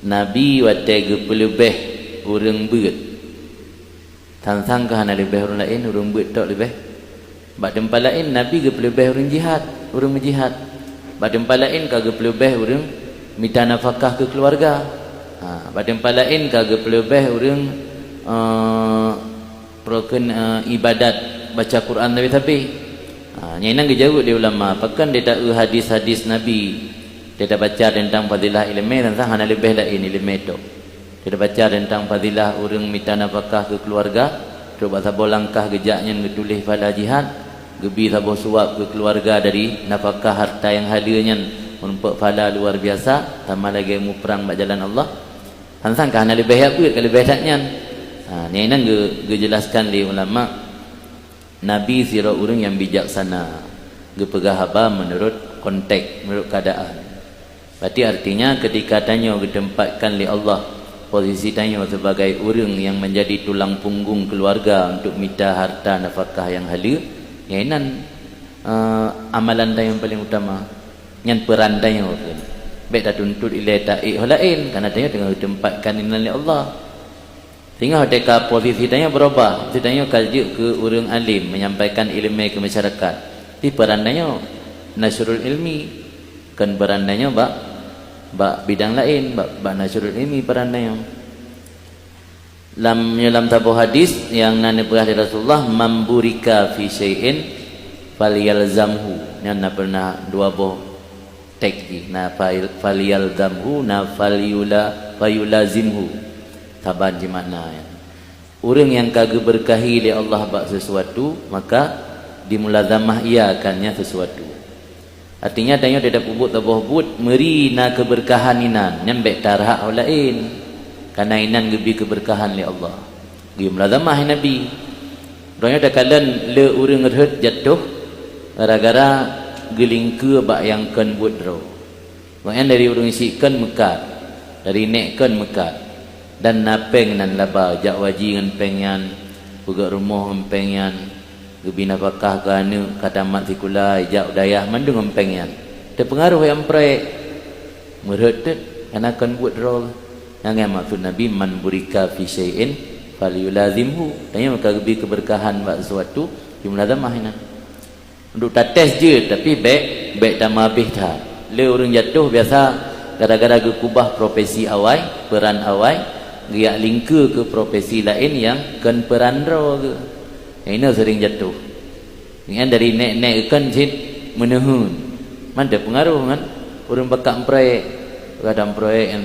Nabi watai pelebih urang beut. Tang-tang ke hana lebih orang lain, urang beut tak lebih. Bak tempat lain Nabi ke pelebih urang jihad, urang menjihad. Bak tempat lain kagak pelebih urang minta nafkah ke keluarga. Bak tempat lain kagak pelebih urang proken ibadat baca Quran tapi nyenang dijawab dia ulama pakan dia tak hadis-hadis Nabi dia tak baca tentang fadilah ilmu tentang hana lebih lain ilmu itu dia tak baca tentang fadilah orang minta nafkah ke keluarga coba sabo langkah gejaknya ngetulis pada jihad gebi sabo suap ke keluarga dari nafkah harta yang hadirnya untuk fala luar biasa tambah lagi mu perang bak jalan Allah tentang hana lebih apa kalau lebih taknya nyenang jelaskan di ulama Nabi sira orang yang bijaksana gepegah haba menurut konteks menurut keadaan berarti artinya ketika tanya ditempatkan oleh Allah posisi tanya sebagai orang yang menjadi tulang punggung keluarga untuk minta harta nafkah yang halal nyenang amalan tanya yang paling utama yang peran tanya baik tak tuntut ilai ta'i lain karena tanya tengah ditempatkan oleh Allah sehingga ketika posisi tanya berubah tanya kaji ke orang alim menyampaikan ilmu ke masyarakat di perandanya nasrul ilmi kan perandanya bak bidang lain bak nasrul ilmi perandanya dalam tabuh hadis yang nana pernah dari Rasulullah mamburika fi syai'in falyalzamhu yang pernah dua buah teks na falyalzamhu na fayulazimhu taban di makna ya. Orang yang kagak berkahi oleh Allah bak sesuatu maka dimulazamah ia akannya sesuatu. Artinya tanya dia pubut tabuh but meri na keberkahan inan nyambek tarhak lain karena inan gebi keberkahan oleh Allah. Gi mulazamah Nabi. Orangnya dak kalan le urang ngerhet jatuh gara-gara gelingke bak yang kan buat ro. Maknanya dari urang isikan mekat, dari nekkan mekat. Dan napeng nan laba jak waji ngan pengyan buka rumah empengyan gebina pakah ganu kata mat sikulai jak dayah mandung empengyan terpengaruh yang prek meretet karena akan buat rol yang maksud Nabi man burika fi syai'in falyulazimhu tanya maka gebi keberkahan buat sesuatu dimulazamah ina untuk tates je tapi baik tamabih dah le orang jatuh biasa gara-gara gekubah profesi awai peran awai dia lingka ke profesi lain yang kan perandro ke ini sering jatuh ini dari nek-nek kan sit menehun mana pengaruh kan orang bakal proyek kadang proyek yang